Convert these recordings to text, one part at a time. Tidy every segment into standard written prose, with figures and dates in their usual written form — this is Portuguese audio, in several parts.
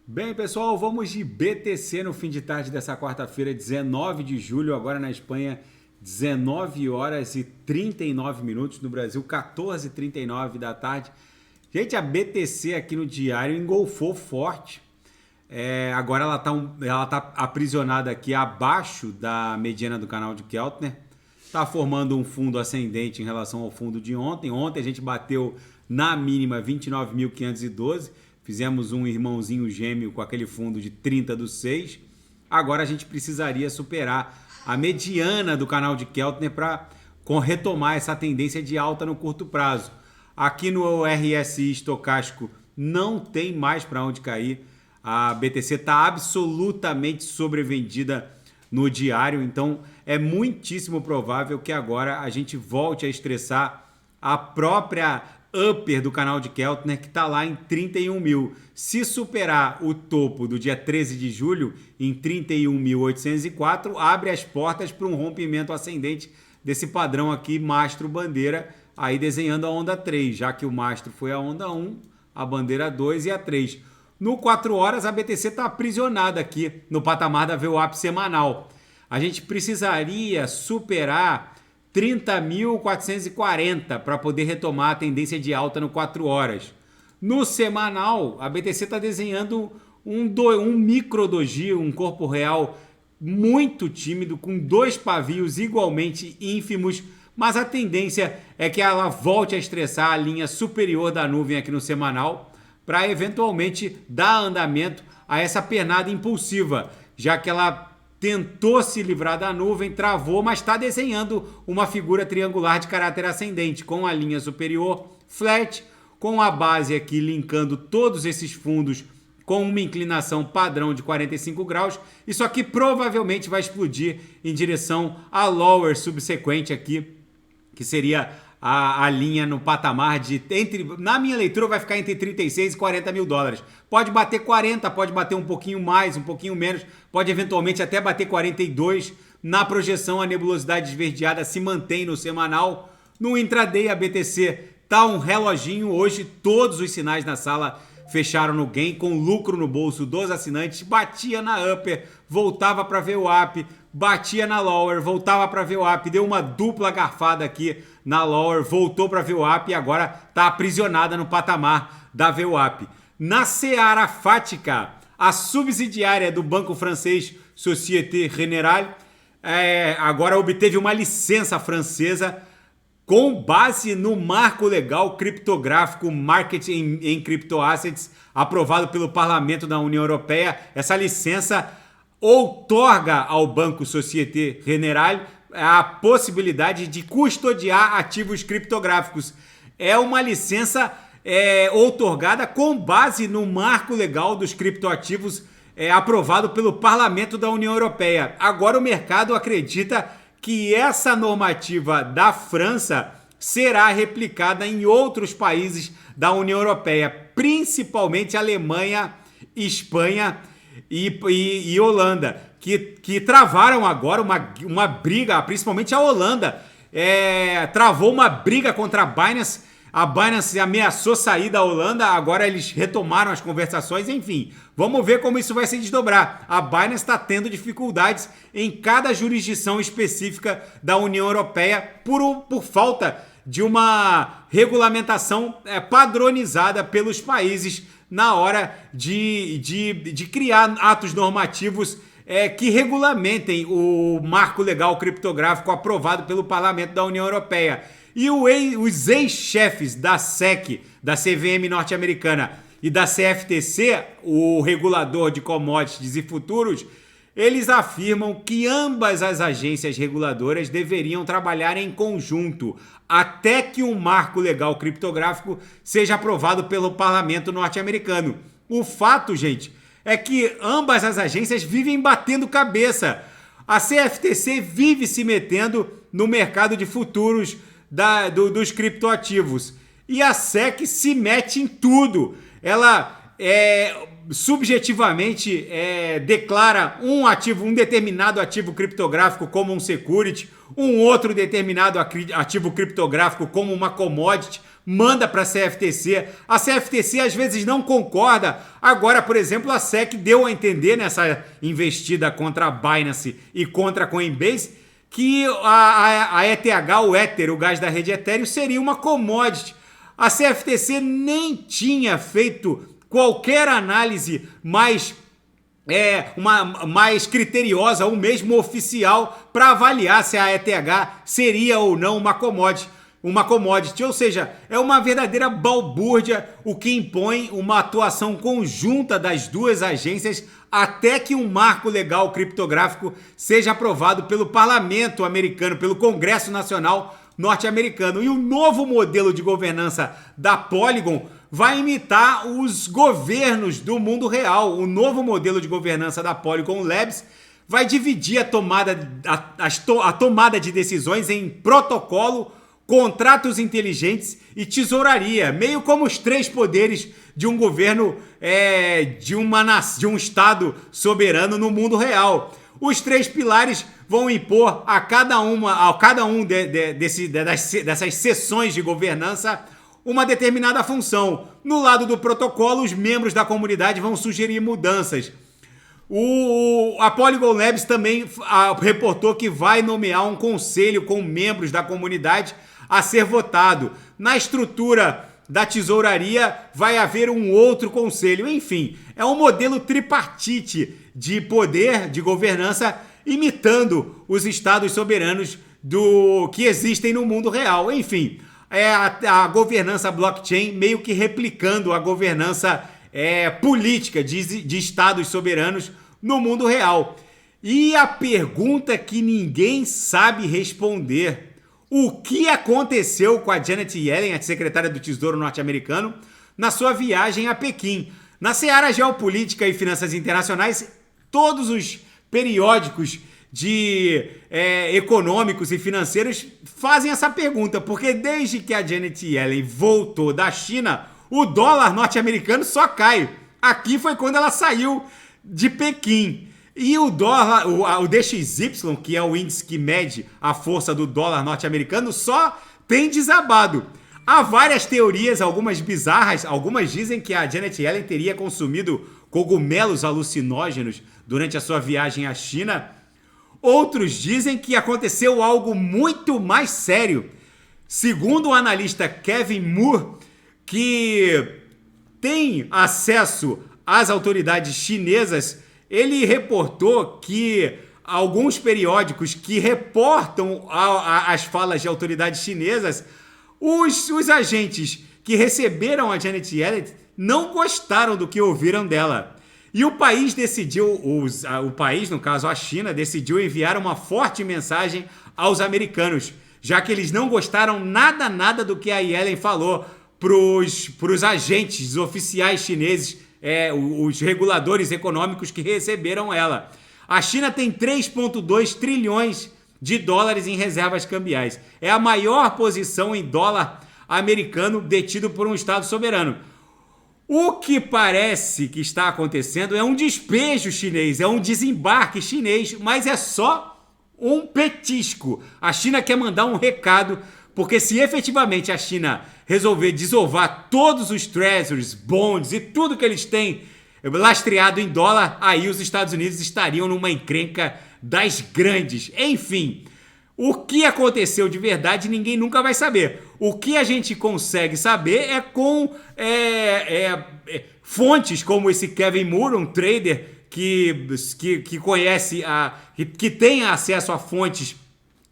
Bem, pessoal, vamos de BTC no fim de tarde dessa quarta-feira, 19 de julho, agora na Espanha, 19 horas e 39 minutos, no Brasil, 14h39 da tarde. Gente, a BTC aqui no diário engolfou forte. Agora ela tá aprisionada aqui abaixo da mediana do canal de Keltner. Está formando um fundo ascendente em relação ao fundo de ontem. Ontem a gente bateu na mínima 29.512. Fizemos um irmãozinho gêmeo com aquele fundo de 30 do 6. Agora a gente precisaria superar a mediana do canal de Keltner para retomar essa tendência de alta no curto prazo. Aqui no RSI estocástico não tem mais para onde cair. A BTC está absolutamente sobrevendida no diário, então é muitíssimo provável que agora a gente volte a estressar a própria upper do canal de Keltner, que está lá em 31 mil. Se superar o topo do dia 13 de julho, em 31.804, abre as portas para um rompimento ascendente desse padrão aqui, mastro bandeira, aí desenhando a onda 3, já que o mastro foi a onda 1, a bandeira 2 e a 3. No 4 horas, a BTC está aprisionada aqui no patamar da VWAP semanal. A gente precisaria superar 30.440 para poder retomar a tendência de alta no 4 horas. No semanal, a BTC está desenhando um micro doji, um corpo real muito tímido, com dois pavios igualmente ínfimos, mas a tendência é que ela volte a estressar a linha superior da nuvem aqui no semanal, para eventualmente dar andamento a essa pernada impulsiva, já que ela tentou se livrar da nuvem, travou, mas está desenhando uma figura triangular de caráter ascendente, com a linha superior flat, com a base aqui linkando todos esses fundos com uma inclinação padrão de 45 graus. Isso aqui provavelmente vai explodir em direção à lower subsequente aqui, que seria a linha no patamar de... na minha leitura vai ficar entre 36 e 40 mil dólares. Pode bater 40, pode bater um pouquinho mais, um pouquinho menos, pode eventualmente até bater 42. Na projeção, a nebulosidade esverdeada se mantém no semanal. No intraday, a BTC tá um reloginho. Hoje, todos os sinais na sala fecharam no gain, com lucro no bolso dos assinantes. Batia na upper, voltava para VWAP, batia na lower, voltava para VWAP, deu uma dupla garfada aqui na lower, voltou para VWAP e agora está aprisionada no patamar da VWAP. Na seara fática, a subsidiária do banco francês Société Générale agora obteve uma licença francesa com base no marco legal criptográfico Market em Cryptoassets, aprovado pelo Parlamento da União Europeia. Essa licença outorga ao Banco Société Générale a possibilidade de custodiar ativos criptográficos. É uma licença outorgada com base no marco legal dos criptoativos aprovado pelo Parlamento da União Europeia. Agora o mercado acredita que essa normativa da França será replicada em outros países da União Europeia, principalmente Alemanha, Espanha e Holanda, que travaram agora uma briga, principalmente a Holanda, travou uma briga contra a Binance. A Binance ameaçou sair da Holanda, agora eles retomaram as conversações, enfim. Vamos ver como isso vai se desdobrar. A Binance está tendo dificuldades em cada jurisdição específica da União Europeia por falta de uma regulamentação padronizada pelos países na hora de criar atos normativos que regulamentem o marco legal criptográfico aprovado pelo Parlamento da União Europeia. E os ex-chefes da SEC, da CVM norte-americana e da CFTC, o regulador de commodities e futuros, eles afirmam que ambas as agências reguladoras deveriam trabalhar em conjunto até que um marco legal criptográfico seja aprovado pelo parlamento norte-americano. O fato, gente, é que ambas as agências vivem batendo cabeça. A CFTC vive se metendo no mercado de futuros dos criptoativos. E a SEC se mete em tudo. Ela subjetivamente declara um determinado ativo criptográfico como um security, um outro determinado ativo criptográfico como uma commodity, manda para a CFTC. A CFTC às vezes não concorda. Agora, por exemplo, a SEC deu a entender nessa investida contra a Binance e contra a Coinbase que a ETH, o Ether, o gás da rede Ethereum, seria uma commodity. A CFTC nem tinha feito qualquer análise mais criteriosa ou mesmo oficial para avaliar se a ETH seria ou não uma commodity, ou seja, é uma verdadeira balbúrdia o que impõe uma atuação conjunta das duas agências até que um marco legal criptográfico seja aprovado pelo parlamento americano, pelo Congresso Nacional norte-americano. E o novo modelo de governança da Polygon vai imitar os governos do mundo real. O novo modelo de governança da Polygon Labs vai dividir a tomada de decisões em protocolo, contratos inteligentes e tesouraria, meio como os três poderes de um governo de um estado soberano no mundo real. Os três pilares vão impor a cada um dessas seções de governança uma determinada função. No lado do protocolo, os membros da comunidade vão sugerir mudanças. A Polygon Labs também reportou que vai nomear um conselho com membros da comunidade a ser votado. Na estrutura da tesouraria vai haver um outro conselho. Enfim, é um modelo tripartite de poder, de governança, imitando os estados soberanos que existem no mundo real. Enfim, a governança blockchain meio que replicando a governança política de estados soberanos no mundo real. E a pergunta que ninguém sabe responder: o que aconteceu com a Janet Yellen, a secretária do Tesouro norte-americano, na sua viagem a Pequim? Na seara geopolítica e finanças internacionais, todos os periódicos econômicos e financeiros fazem essa pergunta, porque desde que a Janet Yellen voltou da China, o dólar norte-americano só cai. Aqui foi quando ela saiu de Pequim. E o dólar, o DXY, que é o índice que mede a força do dólar norte-americano, só tem desabado. Há várias teorias, algumas bizarras. Algumas dizem que a Janet Yellen teria consumido cogumelos alucinógenos durante a sua viagem à China. Outros dizem que aconteceu algo muito mais sério. Segundo o analista Kevin Moore, que tem acesso às autoridades chinesas, ele reportou que alguns periódicos que reportam as falas de autoridades chinesas, os agentes que receberam a Janet Yellen não gostaram do que ouviram dela. E o país decidiu, no caso a China, decidiu enviar uma forte mensagem aos americanos, já que eles não gostaram nada do que a Yellen falou para os agentes, os oficiais chineses, os reguladores econômicos que receberam ela. A China tem 3,2 trilhões de dólares em reservas cambiais. É a maior posição em dólar americano detido por um estado soberano. O que parece que está acontecendo é um despejo chinês, é um desembarque chinês, mas é só um petisco. A China quer mandar um recado, porque se efetivamente a China resolver desovar todos os treasuries, bonds e tudo que eles têm lastreado em dólar, aí os Estados Unidos estariam numa encrenca das grandes. Enfim, o que aconteceu de verdade ninguém nunca vai saber. O que a gente consegue saber é com fontes como esse Kevin Moore, um trader que conhece, que tem acesso a fontes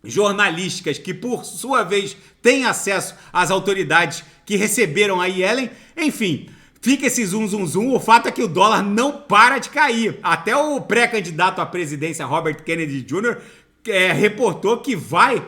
jornalísticas, que por sua vez têm acesso às autoridades que receberam a Yellen. Enfim, fica esse zum. O fato é que o dólar não para de cair. Até o pré-candidato à presidência, Robert Kennedy Jr., reportou que vai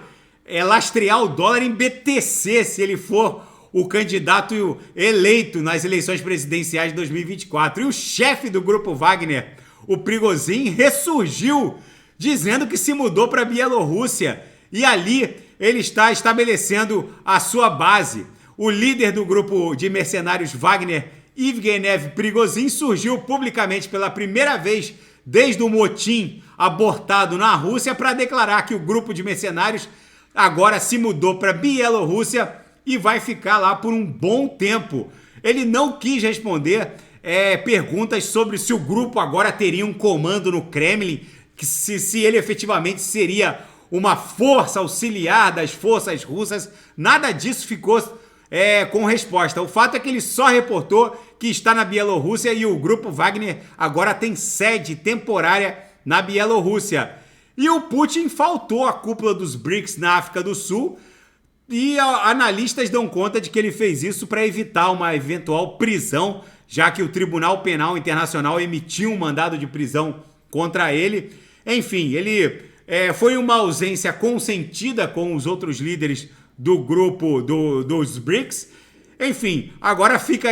lastrear o dólar em BTC se ele for o candidato eleito nas eleições presidenciais de 2024. E o chefe do grupo Wagner, o Prigozhin, ressurgiu dizendo que se mudou para a Bielorrússia e ali ele está estabelecendo a sua base. O líder do grupo de mercenários Wagner, Yevgeny Prigozhin, surgiu publicamente pela primeira vez desde o motim abortado na Rússia para declarar que o grupo de mercenários agora se mudou para a Bielorrússia e vai ficar lá por um bom tempo. Ele não quis responder perguntas sobre se o grupo agora teria um comando no Kremlin, que se ele efetivamente seria uma força auxiliar das forças russas. Nada disso ficou com resposta. O fato é que ele só reportou que está na Bielorrússia e o grupo Wagner agora tem sede temporária na Bielorrússia. E o Putin faltou à cúpula dos BRICS na África do Sul e analistas dão conta de que ele fez isso para evitar uma eventual prisão, já que o Tribunal Penal Internacional emitiu um mandado de prisão contra ele. Enfim, ele foi uma ausência consentida com os outros líderes do grupo dos BRICS. Enfim, agora fica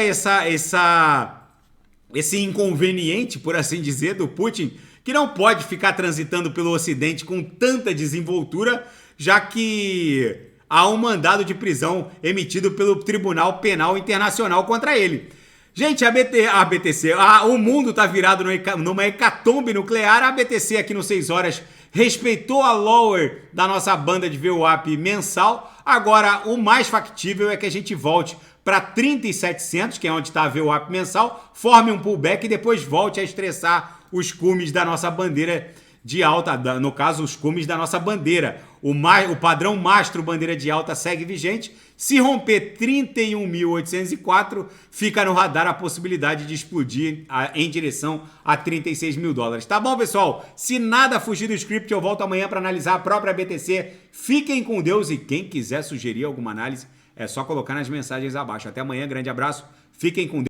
esse inconveniente, por assim dizer, do Putin, que não pode ficar transitando pelo Ocidente com tanta desenvoltura, já que há um mandado de prisão emitido pelo Tribunal Penal Internacional contra ele. Gente, o mundo está virado numa hecatombe nuclear. A BTC aqui no 6 horas respeitou a lower da nossa banda de VWAP mensal. Agora, o mais factível é que a gente volte para 30.700, que é onde está a VWAP mensal, forme um pullback e depois volte a estressar os cumes da nossa bandeira de alta, no caso, os cumes da nossa bandeira. O padrão mastro bandeira de alta segue vigente. Se romper 31.804, fica no radar a possibilidade de explodir em direção a 36 mil dólares. Tá bom, pessoal? Se nada fugir do script, eu volto amanhã para analisar a própria BTC. Fiquem com Deus e quem quiser sugerir alguma análise, é só colocar nas mensagens abaixo. Até amanhã, grande abraço. Fiquem com Deus.